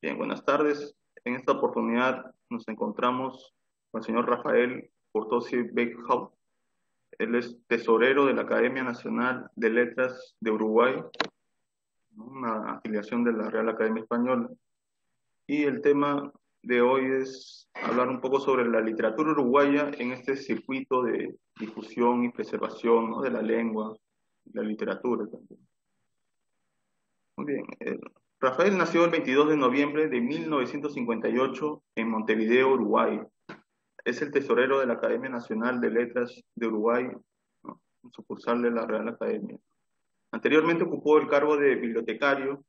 Bien, buenas tardes. En esta oportunidad nos encontramos con el señor Rafael Cortosi Beckhoff. Él es tesorero de la Academia Nacional de Letras de Uruguay, ¿no? Una afiliación de la Real Academia Española. Y el tema de hoy es hablar un poco sobre la literatura uruguaya en este circuito de difusión y preservación, ¿no?, de la lengua y la literatura también. Muy bien. Rafael nació el 22 de noviembre de 1958 en Montevideo, Uruguay. Es el tesorero de la Academia Nacional de Letras de Uruguay, ¿no?, sucursal de la Real Academia. Anteriormente ocupó el cargo de bibliotecario,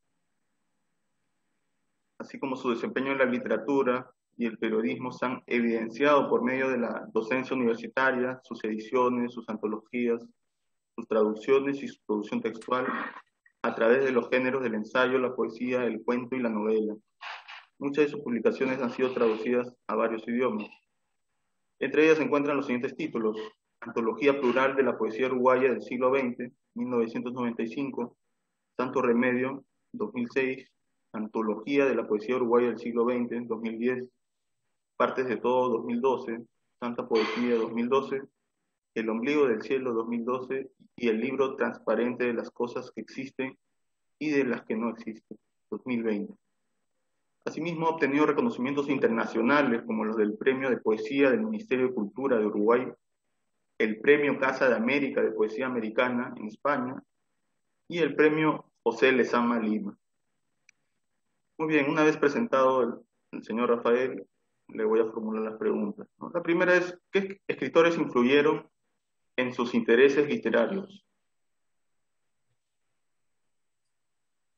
así como su desempeño en la literatura y el periodismo se han evidenciado por medio de la docencia universitaria, sus ediciones, sus antologías, sus traducciones y su producción textual a través de los géneros del ensayo, la poesía, el cuento y la novela. Muchas de sus publicaciones han sido traducidas a varios idiomas. Entre ellas se encuentran los siguientes títulos: Antología Plural de la Poesía Uruguaya del siglo XX, 1995, Santo Remedio, 2006, Antología de la Poesía Uruguaya del siglo XX, 2010, Partes de Todo, 2012, Santa Poesía, 2012, El Ombligo del Cielo, 2012, y el libro Transparente de las Cosas que Existen y de las que no existen, 2020. Asimismo, ha obtenido reconocimientos internacionales como los del Premio de Poesía del Ministerio de Cultura de Uruguay, el Premio Casa de América de Poesía Americana en España y el Premio José Lezama Lima. Muy bien, una vez presentado el señor Rafael, le voy a formular las preguntas, ¿no? La primera es: ¿qué escritores influyeron en sus intereses literarios?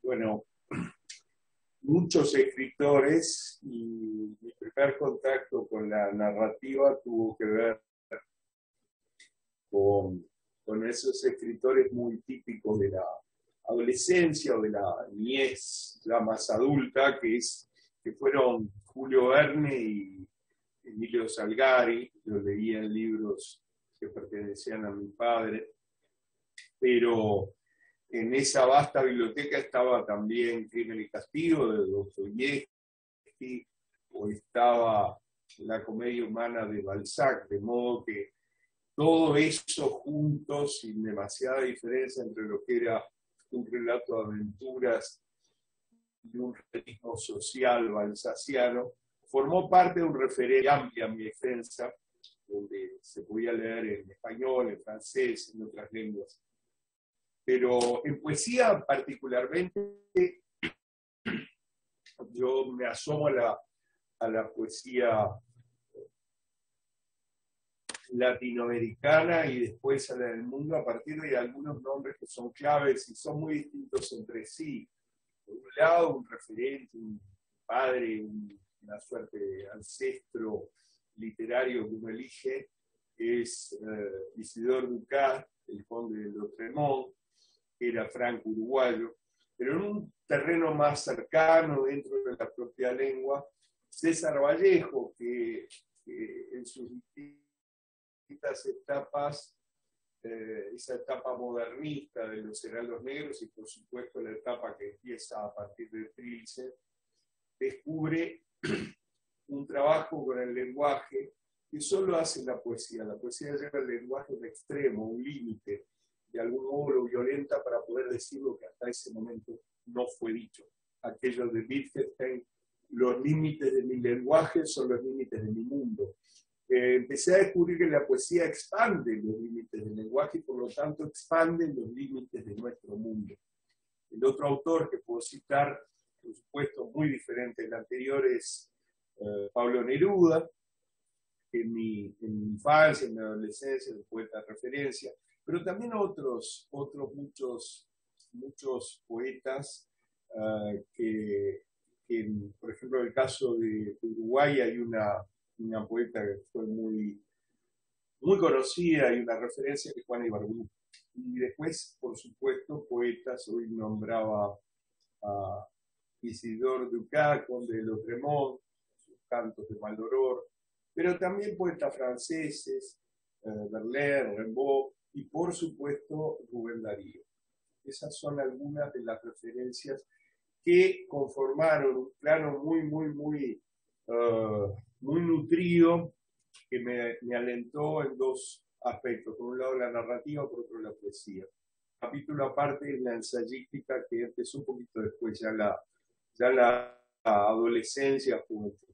Bueno, muchos escritores, y mi primer contacto con la narrativa tuvo que ver con esos escritores muy típicos de la adolescencia o de la niñez ya más adulta, que fueron Julio Verne y Emilio Salgari. Yo leía en libros que pertenecían a mi padre, pero en esa vasta biblioteca estaba también Crimen y Castigo de Dostoyevsky, o estaba La Comedia Humana de Balzac, de modo que todo eso juntos, sin demasiada diferencia entre lo que era un relato de aventuras y un realismo social balzaciano, formó parte de un referente amplio a mi defensa, donde se podía leer en español, en francés, en otras lenguas. Pero en poesía particularmente, yo me asomo a la poesía latinoamericana y después a la del mundo a partir de algunos nombres que son claves y son muy distintos entre sí. Por un lado, un referente, un padre, una suerte de ancestro literario que uno elige, es Isidore Ducat, el conde de Lautremont, que era franco-uruguayo, pero en un terreno más cercano, dentro de la propia lengua, César Vallejo, que en sus distintas etapas, esa etapa modernista de los heraldos negros y por supuesto la etapa que empieza a partir de Trilce, descubre un trabajo con el lenguaje que solo hace la poesía. La poesía lleva el lenguaje a un extremo, un límite, de algún modo lo violenta para poder decir lo que hasta ese momento no fue dicho. Aquello de Wittgenstein: los límites de mi lenguaje son los límites de mi mundo. Empecé a descubrir que la poesía expande los límites del lenguaje y por lo tanto expande los límites de nuestro mundo. El otro autor que puedo citar, por supuesto muy diferente del anterior, es Pablo Neruda, que en mi infancia, en mi adolescencia, el poeta de referencia, pero también muchos poetas por ejemplo, en el caso de Uruguay hay una poeta que fue muy conocida y una referencia, que es Juana Ibarburu. Y después, por supuesto, poetas, hoy nombraba a Isidore Ducat, conde de Lautremont, sus cantos de Maldoror, pero también poetas franceses, Verlaine, Rimbaud y por supuesto Rubén Darío. Esas son algunas de las referencias que conformaron un plano muy nutrido que me alentó en dos aspectos. Por un lado la narrativa, por otro la poesía. Capítulo aparte es la ensayística, que empezó un poquito después, ya la adolescencia, juventud.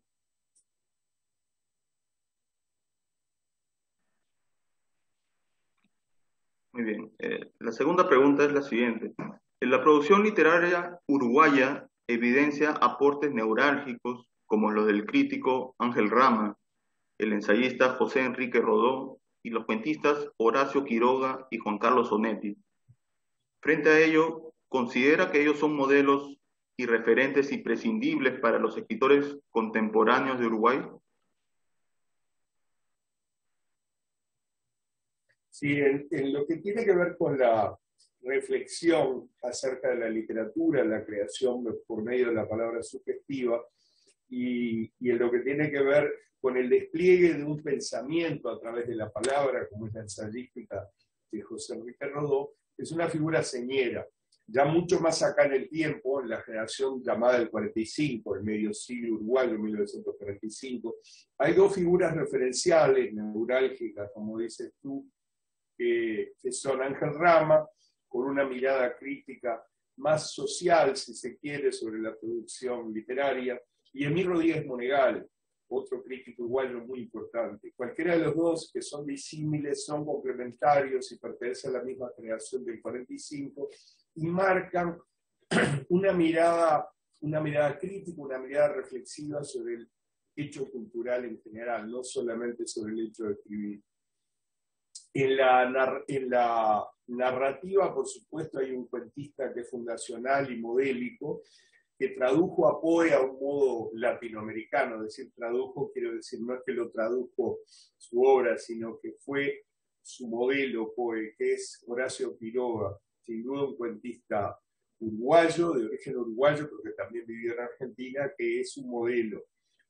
Muy bien. La segunda pregunta es la siguiente. En la producción literaria uruguaya evidencia aportes neurálgicos como los del crítico Ángel Rama, el ensayista José Enrique Rodó y los cuentistas Horacio Quiroga y Juan Carlos Onetti. Frente a ello, ¿considera que ellos son modelos y referentes imprescindibles para los escritores contemporáneos de Uruguay? Sí, en lo que tiene que ver con la reflexión acerca de la literatura, la creación por medio de la palabra sugestiva, y en lo que tiene que ver con el despliegue de un pensamiento a través de la palabra, como es la ensayística de José Enrique Rodó, es una figura señera. Ya mucho más acá en el tiempo, en la generación llamada del 45, el medio siglo uruguayo, 1945, hay dos figuras referenciales, neurálgicas, como dices tú, que son Ángel Rama, con una mirada crítica más social, si se quiere, sobre la producción literaria, y Emil Rodríguez Monegal, otro crítico uruguayo muy importante. Cualquiera de los dos, que son disímiles, son complementarios y pertenecen a la misma generación del 45, y marcan una mirada crítica, una mirada reflexiva sobre el hecho cultural en general, no solamente sobre el hecho de escribir. En la narrativa, por supuesto, hay un cuentista que es fundacional y modélico, que tradujo a Poe a un modo latinoamericano. Es decir, tradujo, quiero decir, no es que lo tradujo su obra, sino que fue su modelo Poe, que es Horacio Quiroga, sin duda un cuentista uruguayo, de origen uruguayo, pero que también vivió en Argentina, que es un modelo.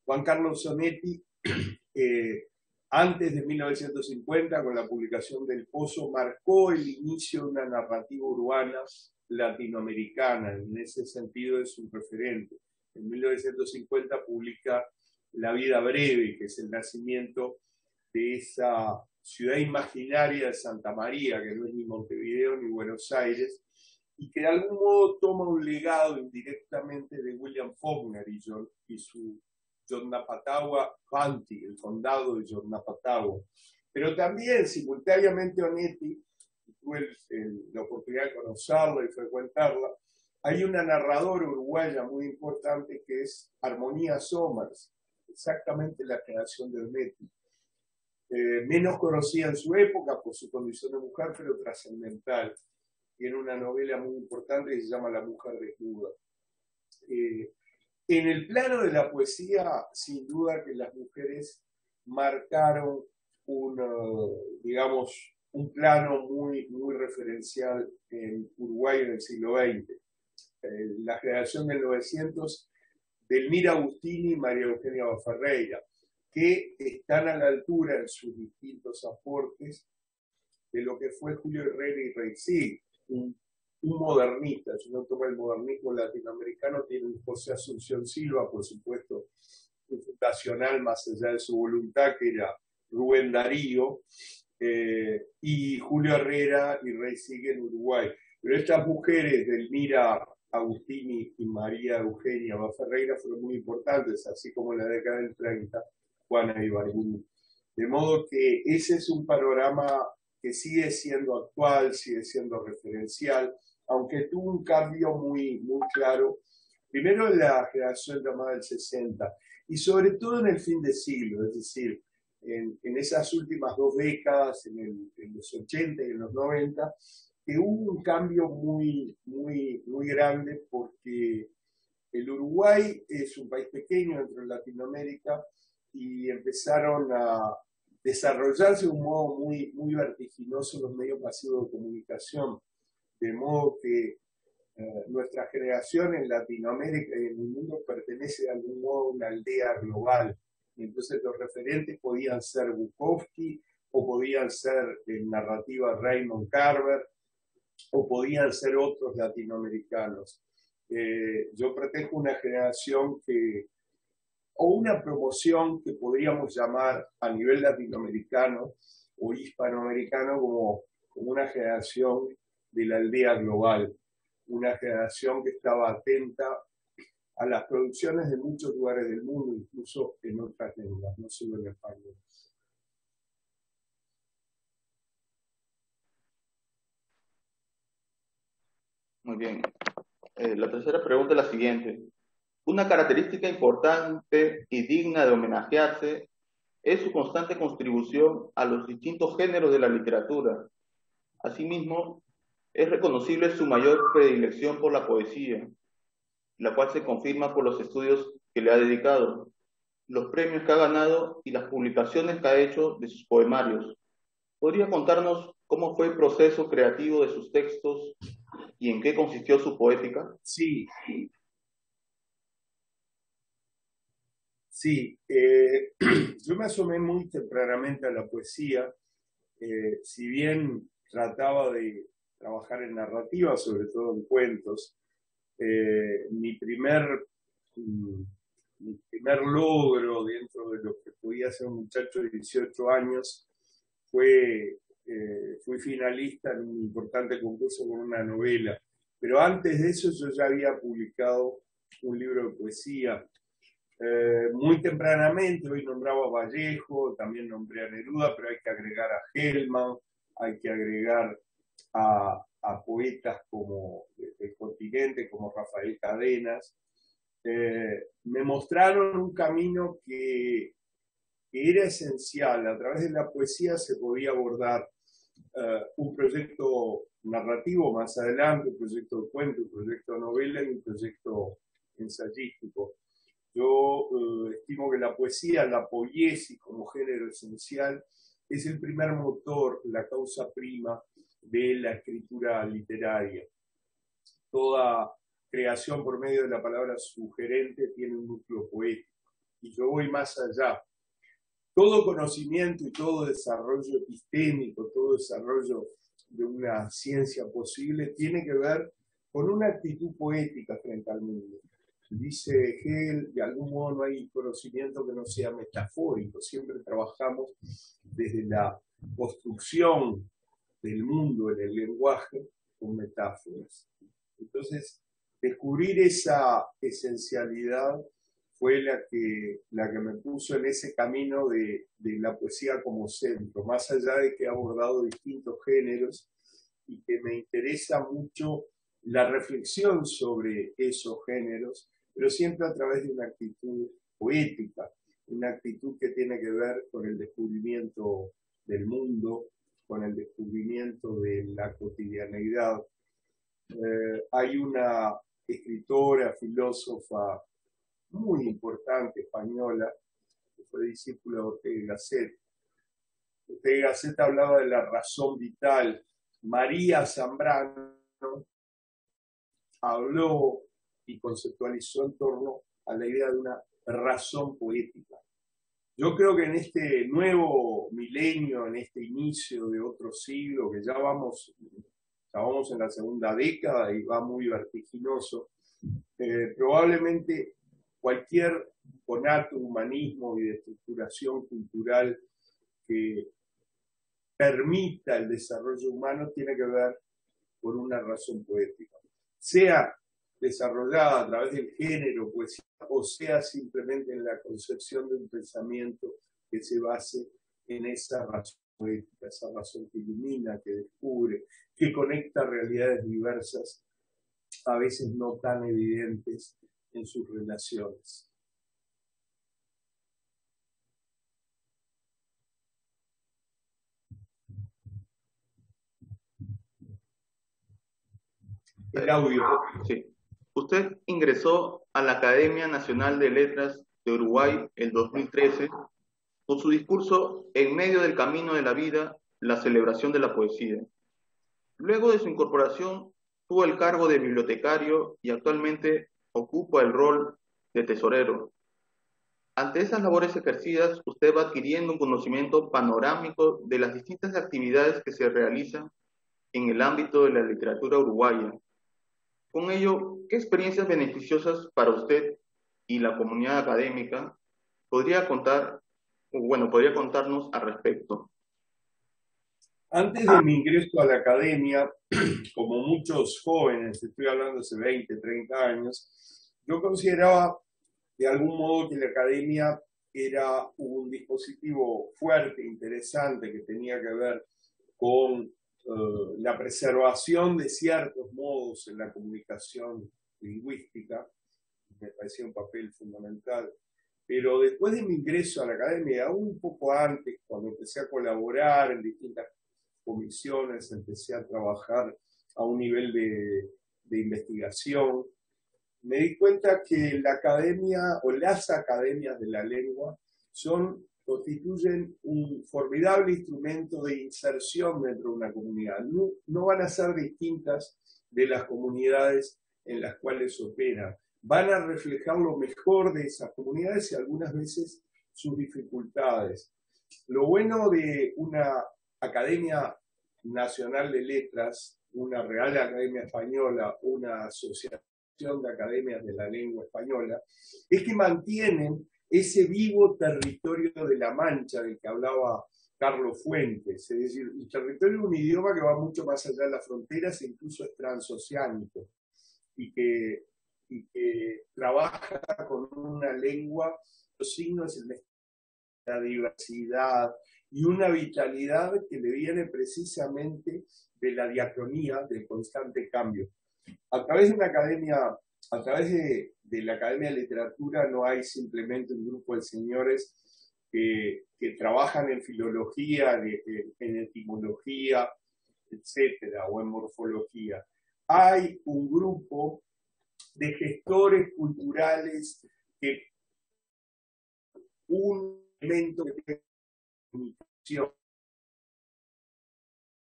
Juan Carlos Onetti, antes de 1950, con la publicación del Pozo, marcó el inicio de una narrativa urbana latinoamericana. En ese sentido es un referente. En 1950 publica La vida breve, que es el nacimiento de esa ciudad imaginaria de Santa María, que no es ni Montevideo ni Buenos Aires, y que de algún modo toma un legado indirectamente de William Faulkner y su Yonnapatagua County, el condado de Yonnapatagua. Pero también, simultáneamente, Onetti, tuve la oportunidad de conocerla y frecuentarla, hay una narradora uruguaya muy importante que es Armonía Somers, exactamente la generación de Onetti. Menos conocida en su época por su condición de mujer, pero trascendental. Tiene una novela muy importante que se llama La mujer desnuda. En el plano de la poesía, sin duda que las mujeres marcaron un plano muy referencial en Uruguay en el siglo XX. La generación del 900, Delmira Agustini y María Eugenia Baferreira, que están a la altura en sus distintos aportes de lo que fue Julio Herrera y Reisig, un modernista. Si uno toma el modernismo latinoamericano, tiene José Asunción Silva, por supuesto, un fundacional más allá de su voluntad, que era Rubén Darío, y Julio Herrera y Reisig en Uruguay. Pero estas mujeres, Delmira Agustini y María Eugenia Baferreira, fueron muy importantes, así como en la década del 30, Juana Ibarburu. De modo que ese es un panorama que sigue siendo actual, sigue siendo referencial, aunque tuvo un cambio muy claro, primero en la generación llamada del 60, y sobre todo en el fin de siglo, es decir, en esas últimas dos décadas, en los 80 y en los 90, que hubo un cambio muy grande, porque el Uruguay es un país pequeño dentro de Latinoamérica y empezaron a desarrollarse de un modo muy vertiginoso los medios masivos de comunicación, de modo que nuestra generación en Latinoamérica y en el mundo pertenece de algún modo a una aldea global. Y entonces los referentes podían ser Bukowski, o podían ser en narrativa Raymond Carver, o podían ser otros latinoamericanos. Yo protejo una generación o una promoción que podríamos llamar a nivel latinoamericano o hispanoamericano como una generación de la aldea global, una generación que estaba atenta a las producciones de muchos lugares del mundo, incluso en otras lenguas, no solo en español. Muy bien. La tercera pregunta es la siguiente. Una característica importante y digna de homenajearse es su constante contribución a los distintos géneros de la literatura. Asimismo, es reconocible su mayor predilección por la poesía, la cual se confirma por los estudios que le ha dedicado, los premios que ha ganado y las publicaciones que ha hecho de sus poemarios. ¿Podría contarnos cómo fue el proceso creativo de sus textos y en qué consistió su poética? Sí, yo me asomé muy tempranamente a la poesía, si bien trataba de trabajar en narrativa, sobre todo en cuentos, mi primer logro dentro de lo que podía ser un muchacho de 18 años fui finalista en un importante concurso con una novela. Pero antes de eso yo ya había publicado un libro de poesía. Muy tempranamente, hoy nombraba a Vallejo, también nombré a Neruda, pero hay que agregar a Hellman, hay que agregar a poetas como del continente, como Rafael Cadenas. Me mostraron un camino que era esencial. A través de la poesía se podía abordar un proyecto narrativo más adelante, un proyecto de cuento, un proyecto de novela y un proyecto ensayístico. Yo estimo que la poesía, la poiesis como género esencial, es el primer motor, la causa prima de la escritura literaria. Toda creación por medio de la palabra sugerente tiene un núcleo poético. Y yo voy más allá. Todo conocimiento y todo desarrollo epistémico, todo desarrollo de una ciencia posible tiene que ver con una actitud poética frente al mundo. Dice Hegel, de algún modo no hay conocimiento que no sea metafórico, siempre trabajamos desde la construcción del mundo en el lenguaje con metáforas. Entonces, descubrir esa esencialidad fue la que me puso en ese camino de la poesía como centro, más allá de que he abordado distintos géneros y que me interesa mucho la reflexión sobre esos géneros, pero siempre a través de una actitud poética, una actitud que tiene que ver con el descubrimiento del mundo, con el descubrimiento de la cotidianeidad. Hay una escritora, filósofa muy importante española, que fue discípula de Ortega y Gasset. Ortega y Gasset hablaba de la razón vital. María Zambrano habló y conceptualizó en torno a la idea de una razón poética. Yo creo que en este nuevo milenio, en este inicio de otro siglo, que ya vamos en la segunda década y va muy vertiginoso, probablemente cualquier conato humanismo y de estructuración cultural que permita el desarrollo humano tiene que ver con una razón poética. Sea desarrollada a través del género poesía o sea simplemente en la concepción de un pensamiento que se base en esa razón poética, esa razón que ilumina, que descubre, que conecta realidades diversas, a veces no tan evidentes en sus relaciones. El audio. Sí. Usted ingresó a la Academia Nacional de Letras de Uruguay en 2013 con su discurso En medio del camino de la vida, la celebración de la poesía. Luego de su incorporación, tuvo el cargo de bibliotecario y actualmente ocupa el rol de tesorero. Ante esas labores ejercidas, usted va adquiriendo un conocimiento panorámico de las distintas actividades que se realizan en el ámbito de la literatura uruguaya. Con ello, ¿qué experiencias beneficiosas para usted y la comunidad académica podría contar, o bueno, podría contarnos al respecto? Antes de mi ingreso a la academia, como muchos jóvenes, estoy hablando hace 20, 30 años, yo consideraba de algún modo que la academia era un dispositivo fuerte, interesante, que tenía que ver con la preservación de ciertos modos en la comunicación lingüística. Me parecía un papel fundamental. Pero después de mi ingreso a la academia, aún un poco antes, cuando empecé a colaborar en distintas comisiones, empecé a trabajar a un nivel de investigación, me di cuenta que la academia o las academias de la lengua constituyen un formidable instrumento de inserción dentro de una comunidad. No van a ser distintas de las comunidades en las cuales operan. Van a reflejar lo mejor de esas comunidades y algunas veces sus dificultades. Lo bueno de una Academia Nacional de Letras, una Real Academia Española, una asociación de academias de la lengua española, es que mantienen ese vivo territorio de la Mancha del que hablaba Carlos Fuentes, es decir, el territorio de un idioma que va mucho más allá de las fronteras e incluso es transoceánico y que trabaja con una lengua, los signos, la diversidad y una vitalidad que le viene precisamente de la diacronía, del constante cambio. A través de una academia, a través de la Academia de Literatura no hay simplemente un grupo de señores que trabajan en filología, en etimología, etcétera, o en morfología. Hay un grupo de gestores culturales que un elemento de comunicación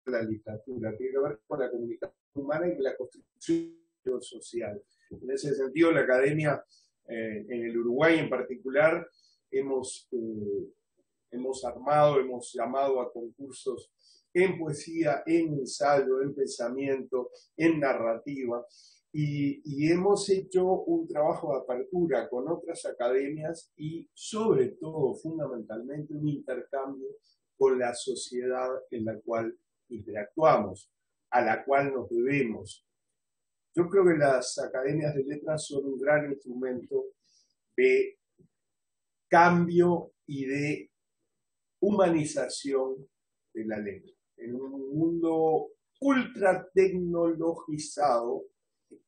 de la literatura tiene que ver con la comunicación humana y la construcción social. En ese sentido, la academia, en el Uruguay en particular, hemos armado, hemos llamado a concursos en poesía, en ensayo, en pensamiento, en narrativa, y hemos hecho un trabajo de apertura con otras academias y sobre todo, fundamentalmente, un intercambio con la sociedad en la cual interactuamos, a la cual nos debemos. Yo creo que las academias de letras son un gran instrumento de cambio y de humanización de la lengua. En un mundo ultra tecnologizado,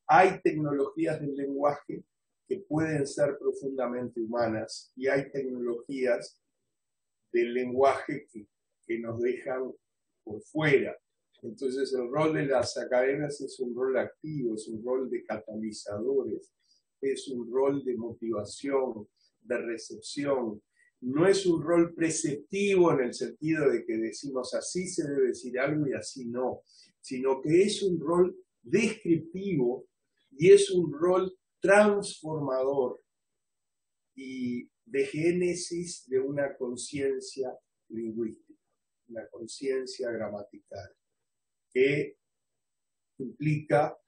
hay tecnologías del lenguaje que pueden ser profundamente humanas y hay tecnologías del lenguaje que nos dejan por fuera. Entonces el rol de las academias es un rol activo, es un rol de catalizadores, es un rol de motivación, de recepción. No es un rol preceptivo en el sentido de que decimos así se debe decir algo y así no, sino que es un rol descriptivo y es un rol transformador y de génesis de una conciencia lingüística, una conciencia gramatical, que implica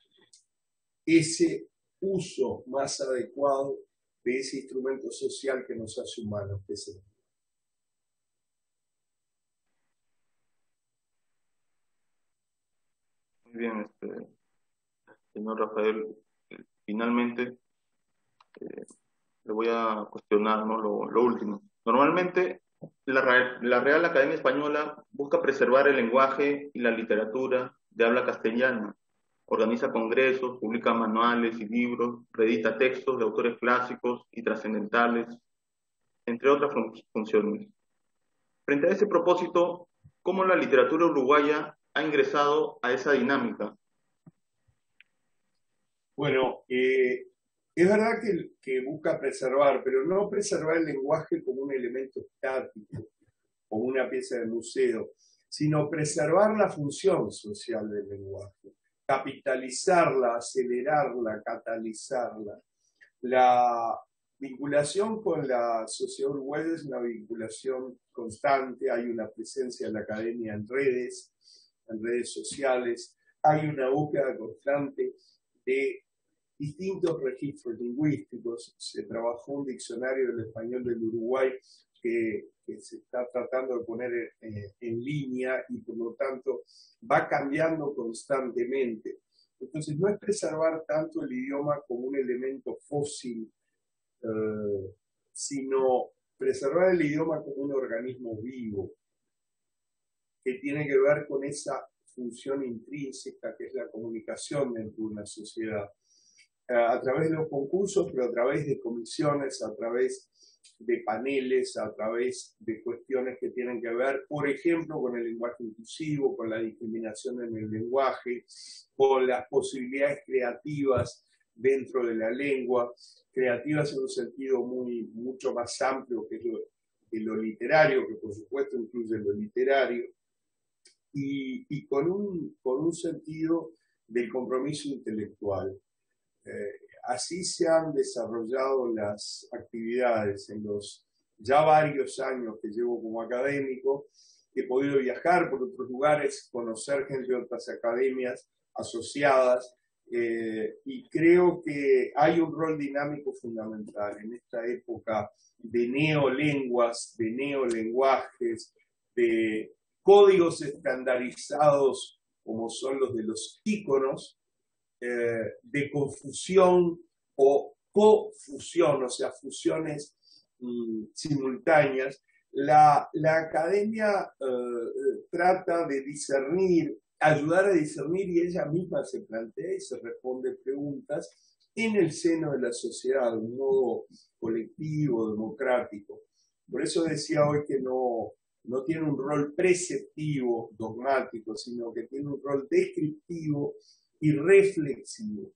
ese uso más adecuado de ese instrumento social que nos hace humanos, que es el... Muy bien, señor Rafael, finalmente le voy a cuestionar, ¿no? Lo último. Normalmente, la Real Academia Española busca preservar el lenguaje y la literatura de habla castellana. Organiza congresos, publica manuales y libros, reedita textos de autores clásicos y trascendentales, entre otras funciones. Frente a ese propósito, ¿cómo la literatura uruguaya ha ingresado a esa dinámica? Bueno, es verdad que busca preservar, pero no preservar el lenguaje como un elemento estático, como una pieza de museo, sino preservar la función social del lenguaje, capitalizarla, acelerarla, catalizarla. La vinculación con la sociedad uruguaya es una vinculación constante, hay una presencia de la academia en redes sociales, hay una búsqueda constante de distintos registros lingüísticos. Se trabajó un diccionario del español del Uruguay que se está tratando de poner en línea y por lo tanto va cambiando constantemente. Entonces no es preservar tanto el idioma como un elemento fósil, sino preservar el idioma como un organismo vivo que tiene que ver con esa función intrínseca que es la comunicación dentro de una sociedad. A través de los concursos, pero a través de comisiones, a través de paneles, a través de cuestiones que tienen que ver, por ejemplo, con el lenguaje inclusivo, con la discriminación en el lenguaje, con las posibilidades creativas dentro de la lengua, creativas en un sentido mucho más amplio que lo literario, que por supuesto incluye lo literario, y con un sentido del compromiso intelectual. Así se han desarrollado las actividades en los ya varios años que llevo como académico. He podido viajar por otros lugares, conocer gente de otras academias asociadas, y creo que hay un rol dinámico fundamental en esta época de neolenguas, de neolenguajes, de códigos estandarizados como son los de los íconos, de confusión o cofusión, o sea, fusiones simultáneas. La academia trata de discernir, ayudar a discernir, y ella misma se plantea y se responde preguntas en el seno de la sociedad, de un modo colectivo, democrático. Por eso decía hoy que no tiene un rol preceptivo, dogmático, sino que tiene un rol descriptivo y reflexivo.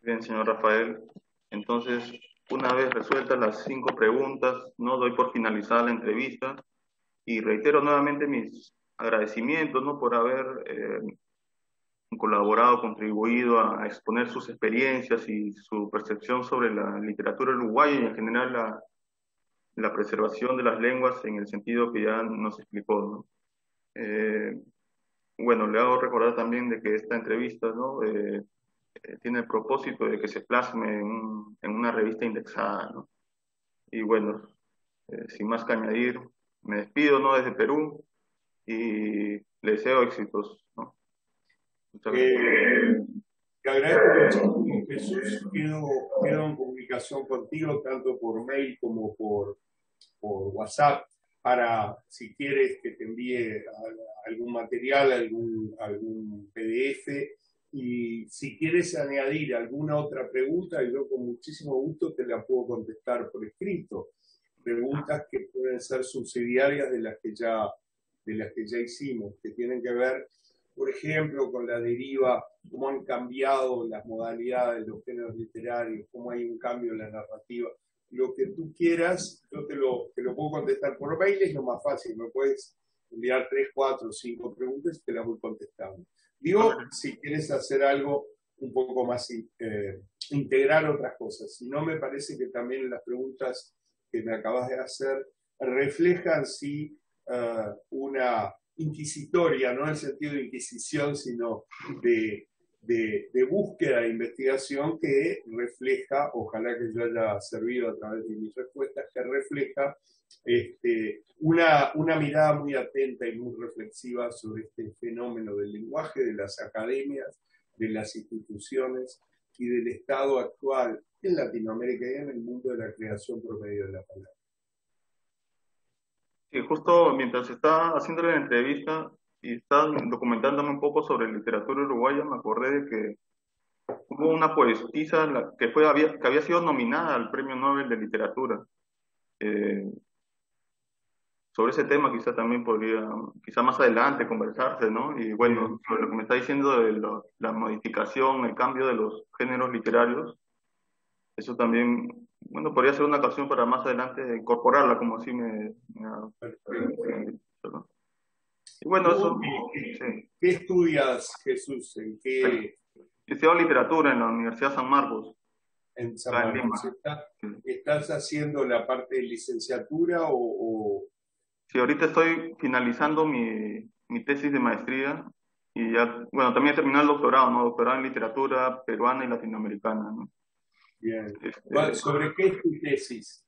Bien, señor Rafael. Entonces, una vez resueltas las 5 preguntas, no doy por finalizada la entrevista y reitero nuevamente mis agradecimientos, ¿no?, por haber colaborado, contribuido a exponer sus experiencias y su percepción sobre la literatura uruguaya y en general la preservación de las lenguas en el sentido que ya nos explicó, ¿no? Bueno, le hago recordar también de que esta entrevista, ¿no?, tiene el propósito de que se plasme en una revista indexada, ¿no? Y bueno, sin más que añadir, me despido, ¿no?, desde Perú y le deseo éxitos, ¿no? Muchas gracias. Te agradezco muchísimo, Jesús. Quedo en comunicación contigo, tanto por mail como por WhatsApp, para si quieres que te envíe algún material, algún PDF, y si quieres añadir alguna otra pregunta, yo con muchísimo gusto te la puedo contestar por escrito. Preguntas que pueden ser subsidiarias de las que ya hicimos, que tienen que ver, por ejemplo, con la deriva, cómo han cambiado las modalidades, los géneros literarios, cómo hay un cambio en la narrativa. Lo que tú quieras, yo te lo puedo contestar por mail, es lo más fácil. Me puedes enviar 3, 4, 5 preguntas y te las voy contestando. Digo, si quieres hacer algo un poco más, integrar otras cosas. Si no, me parece que también las preguntas que me acabas de hacer reflejan, sí, una inquisitoria, no en el sentido de inquisición, sino de búsqueda de investigación que refleja, ojalá que yo haya servido a través de mis respuestas, que refleja una mirada muy atenta y muy reflexiva sobre este fenómeno del lenguaje, de las academias, de las instituciones y del estado actual en Latinoamérica y en el mundo de la creación por medio de la palabra. Sí, justo mientras estaba haciéndole la entrevista y estaba documentándome un poco sobre literatura uruguaya, me acordé de que hubo una poetisa que había sido nominada al Premio Nobel de Literatura. Sobre ese tema quizá también podría, quizá más adelante conversarse, ¿no? Y bueno, sobre lo que me está diciendo de la modificación, el cambio de los géneros literarios, eso también, bueno, podría ser una ocasión para más adelante incorporarla, como así me ha dicho, ¿no? Y bueno, eso... Sí. ¿Qué estudias, Jesús? ¿En qué? Estudiado literatura en la Universidad San Marcos. En San Marcos. ¿Estás haciendo la parte de licenciatura o...? Sí, ahorita estoy finalizando mi mi tesis de maestría y ya, bueno, también terminé el doctorado, ¿no? Doctorado en literatura peruana y latinoamericana, ¿no? Bien. Este, ¿Sobre qué es tu tesis?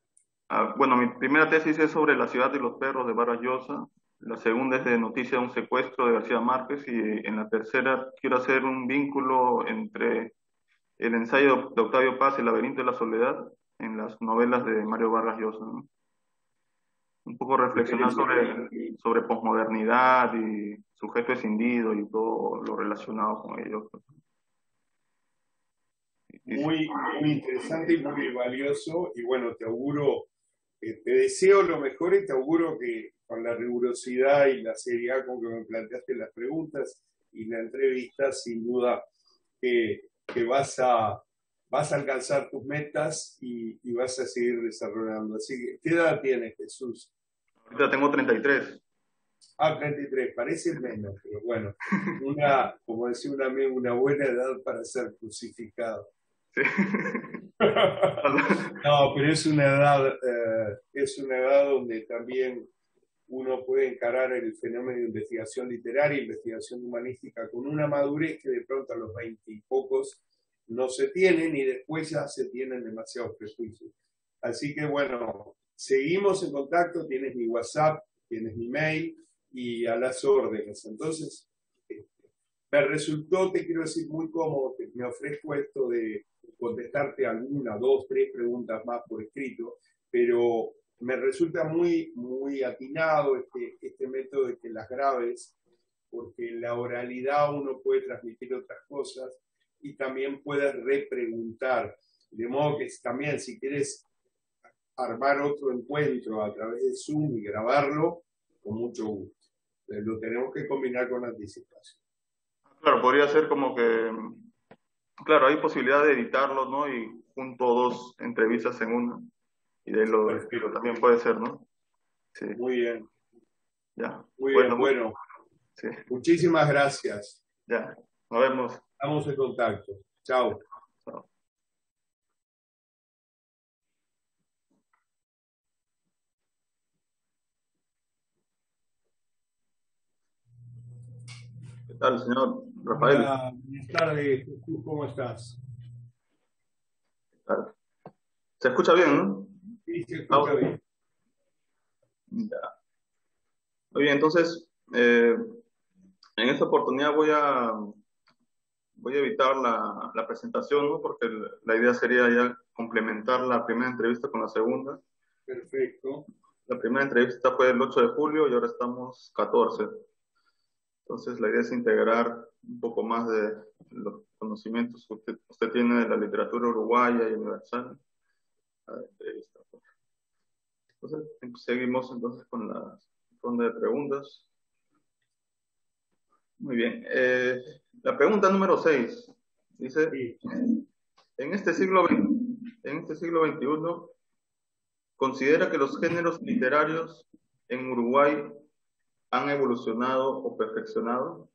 bueno, mi primera tesis es sobre La ciudad de los perros de Vargas Llosa, la segunda es de Noticia de un secuestro de García Márquez y en la tercera quiero hacer un vínculo entre el ensayo de Octavio Paz, El laberinto de la soledad, en las novelas de Mario Vargas Llosa, ¿no? Un poco reflexionar sobre posmodernidad y sujeto escindido y todo lo relacionado con ello. Muy, muy interesante y muy valioso. Y bueno, te auguro, te deseo lo mejor y te auguro que con la rigurosidad y la seriedad con que me planteaste las preguntas y la entrevista, sin duda que vas a alcanzar tus metas y vas a seguir desarrollando. Así que, ¿qué edad tienes, Jesús? Ahorita tengo 33. 33, parece menos, pero bueno, como decía un amigo, una buena edad para ser crucificado. Sí. No, pero es una edad donde también uno puede encarar el fenómeno de investigación literaria, investigación humanística, con una madurez que de pronto a los 20 y pocos no se tienen y después ya se tienen demasiados prejuicios. Así que bueno, seguimos en contacto, tienes mi WhatsApp, tienes mi mail y a las órdenes. Entonces, me resultó, te quiero decir, muy cómodo, que me ofrezco esto de contestarte alguna, dos, tres preguntas más por escrito, pero me resulta muy, muy atinado este método de que las grabes, porque en la oralidad uno puede transmitir otras cosas y también puedes repreguntar. De modo que también, si quieres armar otro encuentro a través de Zoom y grabarlo, con mucho gusto. Lo tenemos que combinar con anticipación. Claro, podría ser como que, claro, hay posibilidad de editarlo, ¿no? Y junto dos entrevistas en una. Y de ahí lo estilo también puede ser, ¿no? Sí. Muy bien. Ya. Muy bien, bueno. Sí. Muchísimas gracias. Ya. Nos vemos. Estamos en contacto. Chao. Chao. ¿Qué tal, señor Rafael? Hola, buenas tardes. ¿Cómo estás? ¿Se escucha bien, no? Sí, se escucha bien. Ya. Muy bien, entonces, en esta oportunidad voy a evitar la presentación, ¿no? Porque la idea sería ya complementar la primera entrevista con la segunda. Perfecto. La primera entrevista fue el 8 de julio y ahora estamos 14. Entonces, la idea es integrar un poco más de los conocimientos que usted tiene de la literatura uruguaya y universal a la entrevista. Entonces, seguimos entonces con la ronda de preguntas. Muy bien. La pregunta número 6 dice, Sí. en este siglo XXI, ¿considera que los géneros literarios en Uruguay han evolucionado o perfeccionado?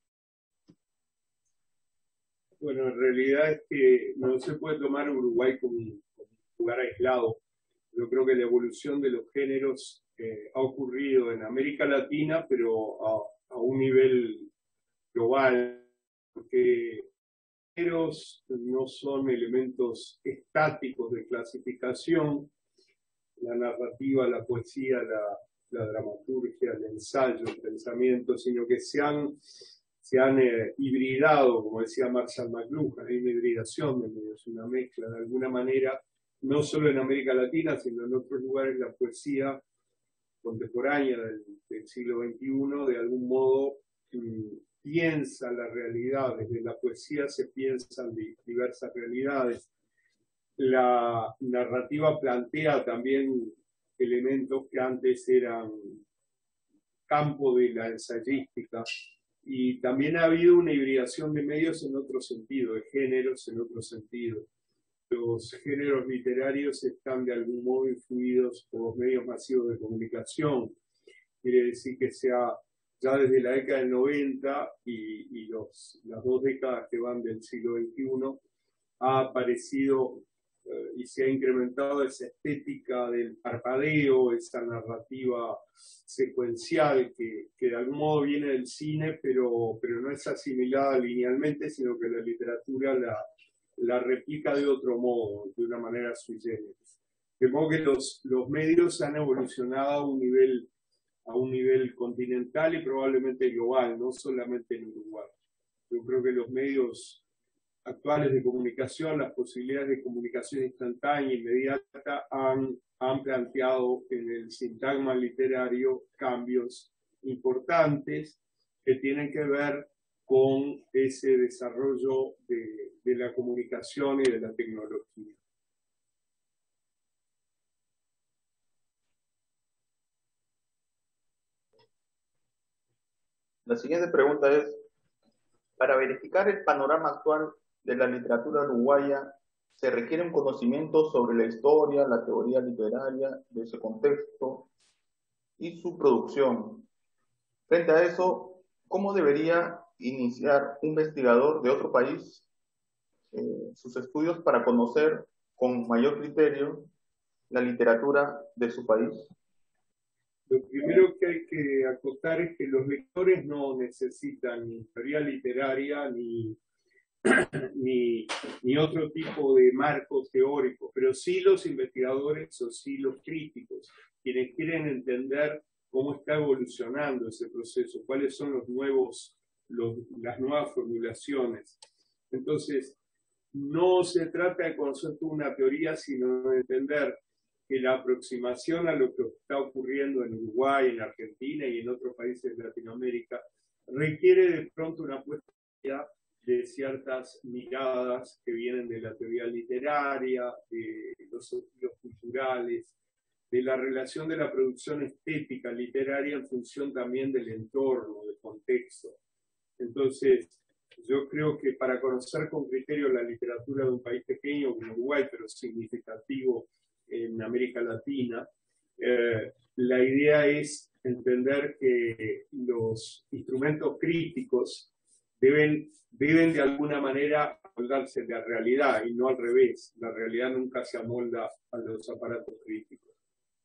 Bueno, en realidad es que no se puede tomar Uruguay como un lugar aislado. Yo creo que la evolución de los géneros ha ocurrido en América Latina, pero a un nivel global, porque géneros no son elementos estáticos de clasificación. La narrativa, la poesía, la dramaturgia, el ensayo, el pensamiento, sino que se han hibridado, como decía Marshall McLuhan, hay una hibridación de medios, una mezcla de alguna manera, no solo en América Latina, sino en otros lugares. La poesía contemporánea del siglo XXI, de algún modo, piensa la realidad. Desde la poesía se piensan diversas realidades. La narrativa plantea también elementos que antes eran campo de la ensayística, y también ha habido una hibridación de medios en otro sentido, de géneros en otro sentido. Los géneros literarios están de algún modo influidos por los medios masivos de comunicación. Quiere decir que ya desde la década del 90 y las 2 décadas que van del siglo XXI, ha aparecido y se ha incrementado esa estética del parpadeo, esa narrativa secuencial que de algún modo viene del cine, pero no es asimilada linealmente, sino que la literatura la replica de otro modo, de una manera sui generis. De modo que los medios han evolucionado a un nivel continental y probablemente global, no solamente en Uruguay. Yo creo que los medios actuales de comunicación, las posibilidades de comunicación instantánea e inmediata han planteado en el sintagma literario cambios importantes que tienen que ver con ese desarrollo de la comunicación y de la tecnología. La siguiente pregunta es, para verificar el panorama actual de la literatura uruguaya, ¿se requiere un conocimiento sobre la historia, la teoría literaria de ese contexto y su producción? Frente a eso, ¿cómo debería iniciar un investigador de otro país sus estudios para conocer con mayor criterio la literatura de su país? Lo primero que hay que acotar es que los lectores no necesitan ni teoría literaria ni otro tipo de marcos teóricos, pero sí los investigadores o sí los críticos, quienes quieren entender cómo está evolucionando ese proceso, cuáles son las nuevas formulaciones. Entonces, no se trata de conocer toda una teoría, sino de entender que la aproximación a lo que está ocurriendo en Uruguay, en Argentina y en otros países de Latinoamérica requiere de pronto una puesta de ciertas miradas que vienen de la teoría literaria, de los estudios culturales, de la relación de la producción estética literaria en función también del entorno, del contexto. Entonces, yo creo que para conocer con criterio la literatura de un país pequeño como Uruguay, pero significativo en América Latina, la idea es entender que los instrumentos críticos deben de alguna manera amoldarse de la realidad y no al revés. La realidad nunca se amolda a los aparatos críticos.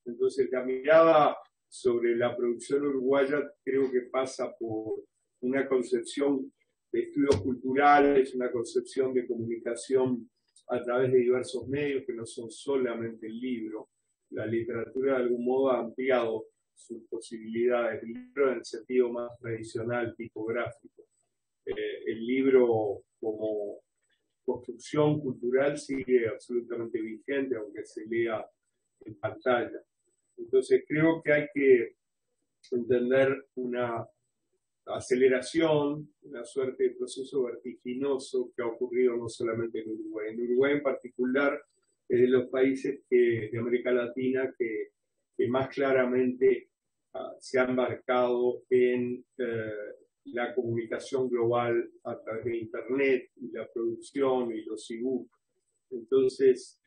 Entonces, la mirada sobre la producción uruguaya creo que pasa por una concepción de estudios culturales, una concepción de comunicación a través de diversos medios que no son solamente el libro. La literatura de algún modo ha ampliado sus posibilidades, el libro en el sentido más tradicional, tipográfico. El libro como construcción cultural sigue absolutamente vigente, aunque se lea en pantalla. Entonces creo que hay que entender una aceleración, una suerte de proceso vertiginoso que ha ocurrido no solamente en Uruguay. En Uruguay en particular es de los países de América Latina que más claramente se ha embarcado en la comunicación global a través de Internet y la producción y los e-books. Entonces,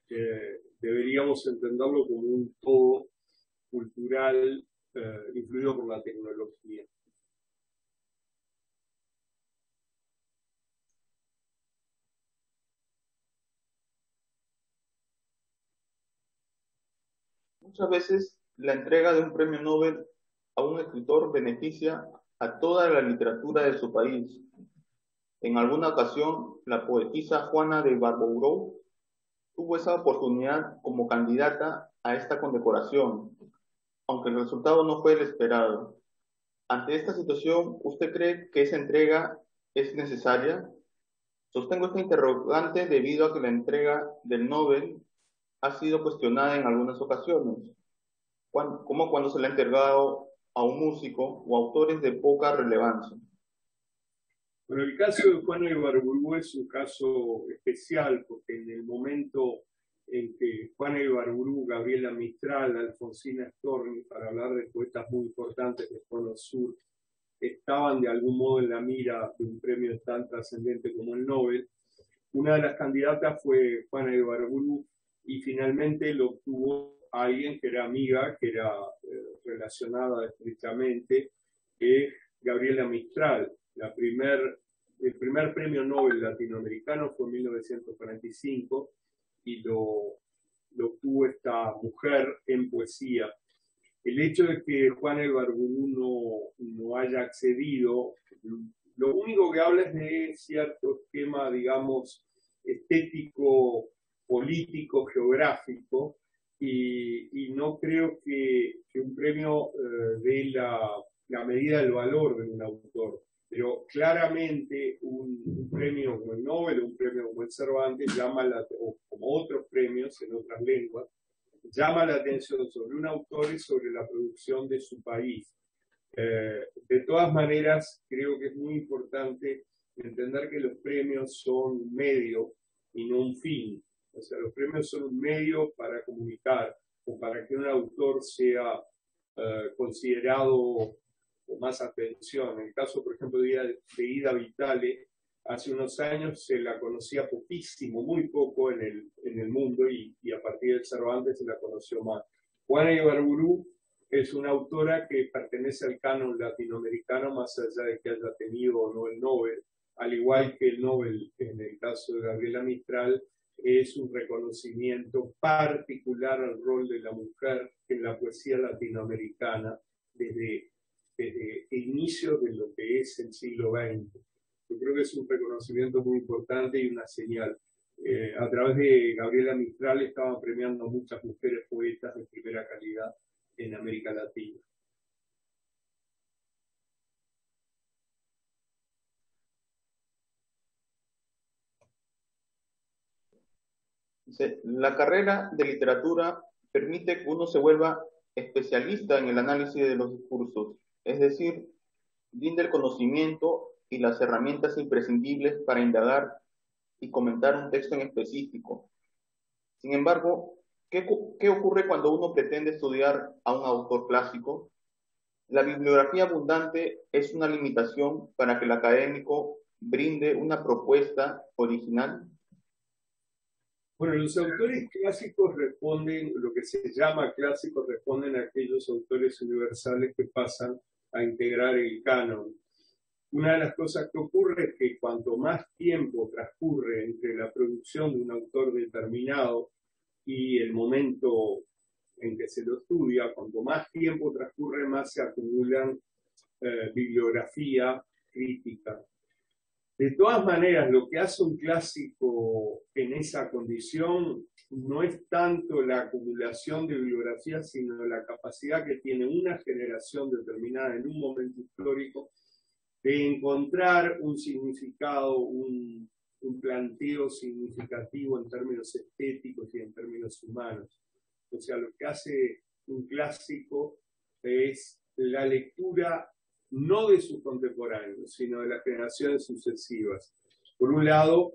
deberíamos entenderlo como un todo cultural influido por la tecnología. Muchas veces la entrega de un premio Nobel a un escritor beneficia a toda la literatura de su país. En alguna ocasión, la poetisa Juana de Barbourou tuvo esa oportunidad como candidata a esta condecoración, aunque el resultado no fue el esperado. Ante esta situación, ¿usted cree que esa entrega es necesaria? Sostengo esta interrogante debido a que la entrega del Nobel ha sido cuestionada en algunas ocasiones, como cuando se le ha entregado a un músico o autores de poca relevancia. Bueno, el caso de Juana de Ibarburu es un caso especial porque en el momento en que Juana de Ibarburu, Gabriela Mistral, Alfonsina Storni, para hablar de poetas muy importantes del Cono Sur, estaban de algún modo en la mira de un premio tan trascendente como el Nobel, una de las candidatas fue Juana de Ibarburu y finalmente lo obtuvo alguien que era amiga, que era relacionada estrechamente, Gabriela Mistral. El primer premio Nobel latinoamericano fue en 1945 y lo tuvo esta mujer en poesía. El hecho de que Juan Ibarburu no haya accedido, lo único que habla es de cierto esquema, digamos, estético, político, geográfico, y no creo que un premio dé la medida del valor de un autor. Pero claramente un premio como el Nobel o un premio como el Cervantes o como otros premios en otras lenguas, llama la atención sobre un autor y sobre la producción de su país. De todas maneras, creo que es muy importante entender que los premios son un medio y no un fin. O sea, los premios son un medio para comunicar o para que un autor sea considerado con más atención. En el caso, por ejemplo, de Ida Vitale, hace unos años se la conocía poquísimo, muy poco en el mundo, y a partir del Cervantes se la conoció más. Juana Ibarburu es una autora que pertenece al canon latinoamericano, más allá de que haya tenido o no el Nobel, al igual que el Nobel en el caso de Gabriela Mistral, es un reconocimiento particular al rol de la mujer en la poesía latinoamericana desde inicio de lo que es el siglo XX. Yo creo que es un reconocimiento muy importante y una señal. A través de Gabriela Mistral estaban premiando a muchas mujeres poetas de primera calidad en América Latina. La carrera de literatura permite que uno se vuelva especialista en el análisis de los discursos, es decir, brinda el conocimiento y las herramientas imprescindibles para indagar y comentar un texto en específico. Sin embargo, ¿qué ocurre cuando uno pretende estudiar a un autor clásico? La bibliografía abundante es una limitación para que el académico brinde una propuesta original. Bueno, los autores clásicos responden, lo que se llama clásicos, responden a aquellos autores universales que pasan a integrar el canon. Una de las cosas que ocurre es que cuanto más tiempo transcurre entre la producción de un autor determinado y el momento en que se lo estudia, cuanto más tiempo transcurre, más se acumulan bibliografía crítica. De todas maneras, lo que hace un clásico en esa condición no es tanto la acumulación de bibliografía, sino la capacidad que tiene una generación determinada en un momento histórico de encontrar un significado, un planteo significativo en términos estéticos y en términos humanos. O sea, lo que hace un clásico es la lectura no de sus contemporáneos, sino de las generaciones sucesivas. Por un lado,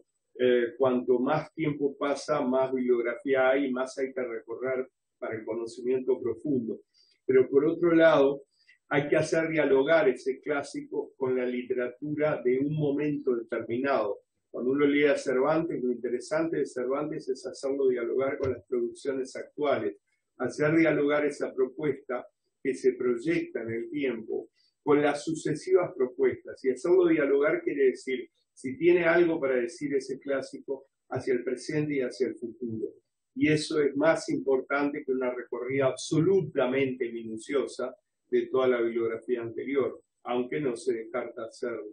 cuanto más tiempo pasa, más bibliografía hay, más hay que recorrer para el conocimiento profundo. Pero por otro lado, hay que hacer dialogar ese clásico con la literatura de un momento determinado. Cuando uno lee a Cervantes, lo interesante de Cervantes es hacerlo dialogar con las producciones actuales, hacer dialogar esa propuesta que se proyecta en el tiempo con las sucesivas propuestas. Y hacerlo dialogar quiere decir, si tiene algo para decir ese clásico, hacia el presente y hacia el futuro. Y eso es más importante que una recorrida absolutamente minuciosa de toda la bibliografía anterior, aunque no se descarta hacerlo.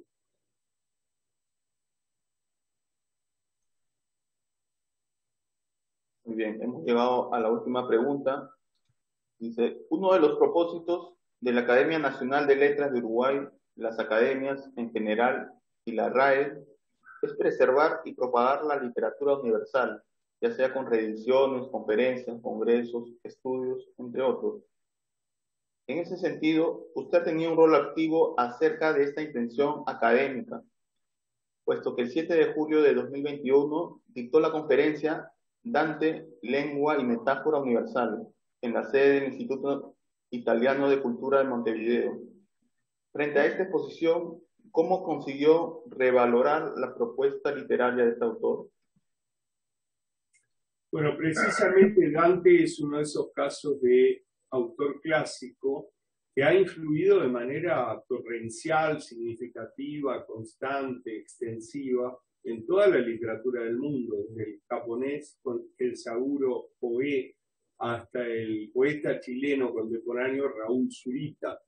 Muy bien, hemos llegado a la última pregunta. Dice, uno de los propósitos de la Academia Nacional de Letras de Uruguay, las academias en general y la RAE, es preservar y propagar la literatura universal, ya sea con reediciones, conferencias, congresos, estudios, entre otros. En ese sentido, usted tenía un rol activo acerca de esta intención académica, puesto que el 7 de julio de 2021 dictó la conferencia Dante, Lengua y Metáfora Universal, en la sede del Instituto Italiano de Cultura de Montevideo. Frente a esta exposición, ¿cómo consiguió revalorar la propuesta literaria de este autor? Bueno, precisamente Dante es uno de esos casos de autor clásico que ha influido de manera torrencial, significativa, constante, extensiva en toda la literatura del mundo, desde el japonés, el Esauro Oé hasta el poeta chileno contemporáneo Raúl Zurita.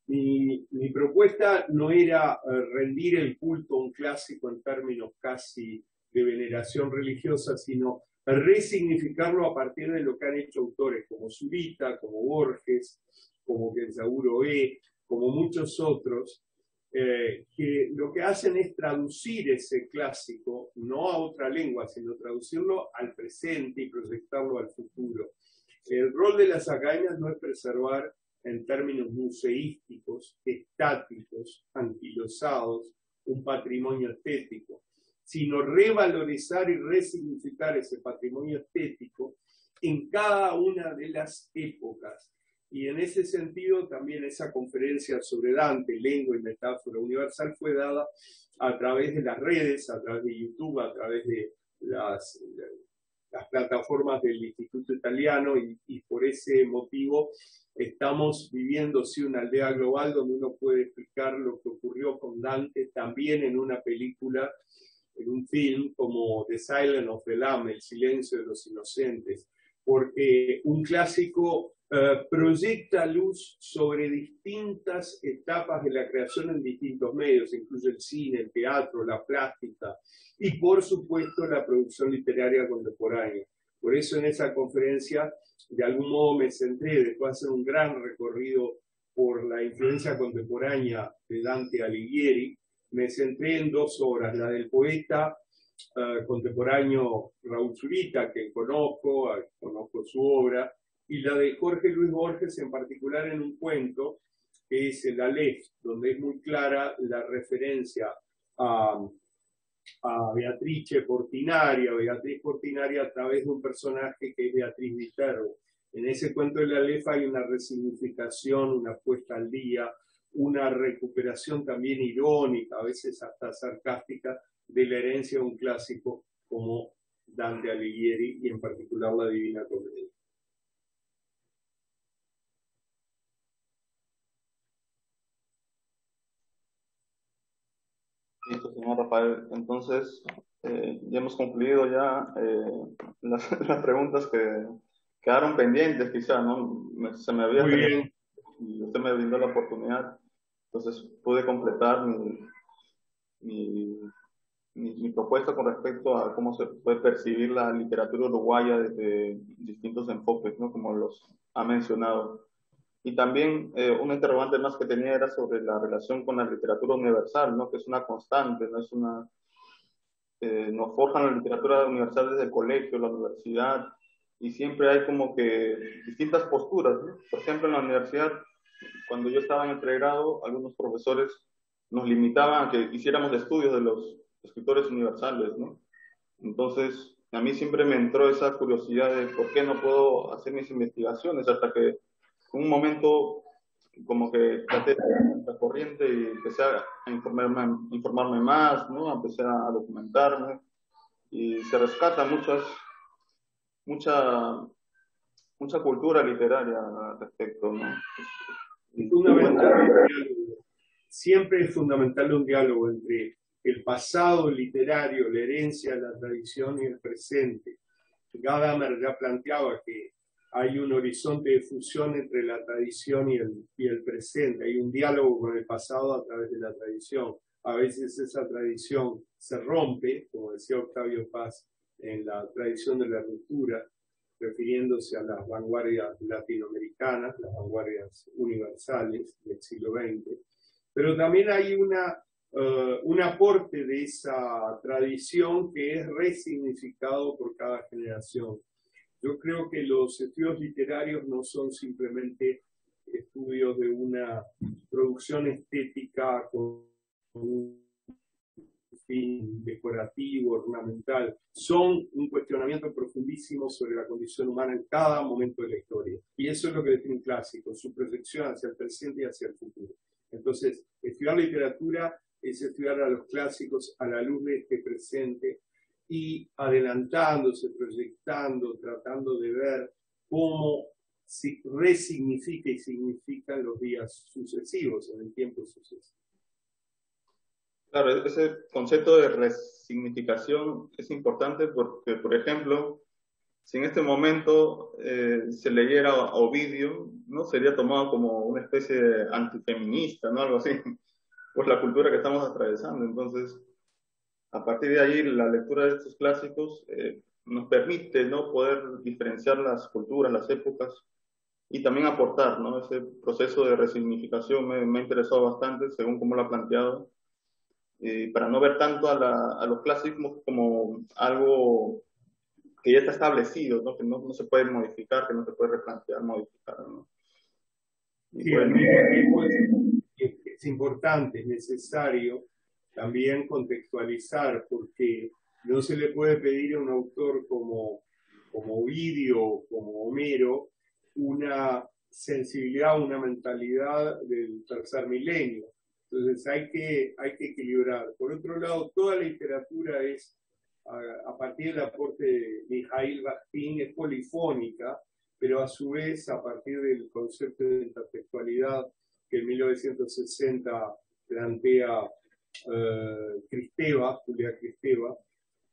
Mi propuesta no era rendir el culto a un clásico en términos casi de veneración religiosa, sino resignificarlo a partir de lo que han hecho autores como Zurita, como Borges, como Esauro E, como muchos otros, que lo que hacen es traducir ese clásico, no a otra lengua, sino traducirlo al presente y proyectarlo al futuro. El rol de las academias no es preservar en términos museísticos, estáticos, anquilosados, un patrimonio estético, sino revalorizar y resignificar ese patrimonio estético en cada una de las épocas. Y en ese sentido también esa conferencia sobre Dante, lengua y metáfora universal, fue dada a través de las redes, a través de YouTube, a través de las plataformas del Instituto Italiano, y por ese motivo estamos viviendo sí una aldea global donde uno puede explicar lo que ocurrió con Dante también en una película, en un film como The Silence of the Lamb, El silencio de los inocentes, porque un clásico proyecta luz sobre distintas etapas de la creación en distintos medios, incluye el cine, el teatro, la plástica y por supuesto la producción literaria contemporánea. Por eso en esa conferencia de algún modo me centré, después de hacer un gran recorrido por la influencia contemporánea de Dante Alighieri, me centré en dos obras, la del poeta contemporáneo Raúl Zurita, que conozco su obra, y la de Jorge Luis Borges, en particular en un cuento que es El Aleph, donde es muy clara la referencia a Beatrice Portinaria a través de un personaje que es Beatriz Viterbo. En ese cuento del Aleph hay una resignificación, una puesta al día, una recuperación también irónica, a veces hasta sarcástica, de la herencia de un clásico como Dante Alighieri y en particular la Divina Comedia. Listo, señor Rafael. Entonces, ya hemos concluido ya las preguntas que quedaron pendientes, quizá, ¿no? Se me había tenido y usted me brindó la oportunidad. Entonces, pude completar mi propuesta con respecto a cómo se puede percibir la literatura uruguaya desde distintos enfoques, ¿no? Como los ha mencionado. Y también una interrogante más que tenía era sobre la relación con la literatura universal, ¿no? Que es una constante, no es una... nos forjan la literatura universal desde el colegio, la universidad, y siempre hay como que distintas posturas, ¿no? Por ejemplo, en la universidad, cuando yo estaba en el pregrado, algunos profesores nos limitaban a que hiciéramos estudios de los escritores universales, ¿no? Entonces, a mí siempre me entró esa curiosidad de por qué no puedo hacer mis investigaciones, hasta que en un momento como que traté de la corriente y empecé a informarme más, ¿no? Empecé a documentarme y se rescata mucha cultura literaria al respecto, ¿no? Siempre es fundamental un diálogo entre el pasado literario, la herencia, la tradición y el presente. Gadamer ya planteaba que hay un horizonte de fusión entre la tradición y el presente. Hay un diálogo con el pasado a través de la tradición. A veces esa tradición se rompe, como decía Octavio Paz, en la tradición de la ruptura, refiriéndose a las vanguardias latinoamericanas, las vanguardias universales del siglo XX. Pero también hay un aporte de esa tradición que es resignificado por cada generación. Yo creo que los estudios literarios no son simplemente estudios de una producción estética con un fin decorativo, ornamental. Son un cuestionamiento profundísimo sobre la condición humana en cada momento de la historia. Y eso es lo que define un clásico, su proyección hacia el presente y hacia el futuro. Entonces, estudiar literatura es estudiar a los clásicos a la luz de este presente y adelantándose, proyectando, tratando de ver cómo se resignifica y significan los días sucesivos, en el tiempo sucesivo. Claro, ese concepto de resignificación es importante porque, por ejemplo, si en este momento se leyera a Ovidio, ¿no? Sería tomado como una especie de antifeminista, ¿no? Algo así, pues la cultura que estamos atravesando. Entonces, a partir de ahí, la lectura de estos clásicos nos permite, ¿no? Poder diferenciar las culturas, las épocas y también aportar, ¿no? Ese proceso de resignificación me ha interesado bastante, según cómo lo ha planteado, para no ver tanto a los clásicos como algo que ya está establecido, ¿no? Que no se puede modificar, que no se puede replantear, modificar, ¿no? Y Sí, al bueno, mismo tiempo es importante, es necesario también contextualizar, porque no se le puede pedir a un autor como Ovidio, como Homero, una sensibilidad, una mentalidad del tercer milenio. Entonces hay que equilibrar. Por otro lado, toda la literatura es, a partir del aporte de Mijail Bakhtin, es polifónica, pero a su vez, a partir del concepto de intertextualidad que en 1960 plantea Kristeva, Julia Kristeva,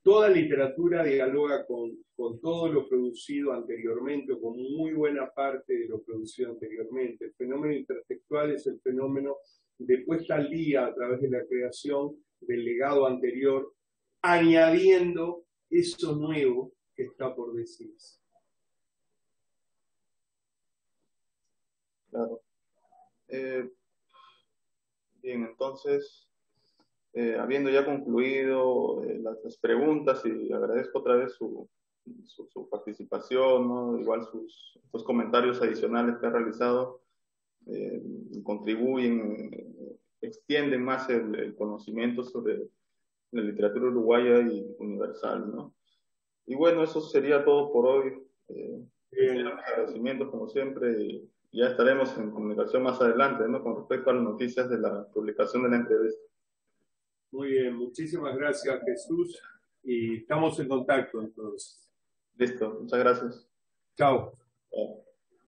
toda literatura dialoga con todo lo producido anteriormente, o con muy buena parte de lo producido anteriormente. El fenómeno intertextual es el fenómeno de puesta al día a través de la creación del legado anterior, añadiendo eso nuevo que está por decirse. claro. Eh, bien, entonces, habiendo ya concluido las preguntas, y agradezco otra vez su participación, ¿no? Igual sus comentarios adicionales que ha realizado, eh, contribuyen, extienden más el conocimiento sobre la literatura uruguaya y universal, ¿no? Y bueno, eso sería todo por hoy. Agradecimientos como siempre y ya estaremos en comunicación más adelante, ¿no? Con respecto a las noticias de la publicación de la entrevista. Muy bien, muchísimas gracias Jesús y estamos en contacto entonces. Listo, muchas gracias. Chao. Chao.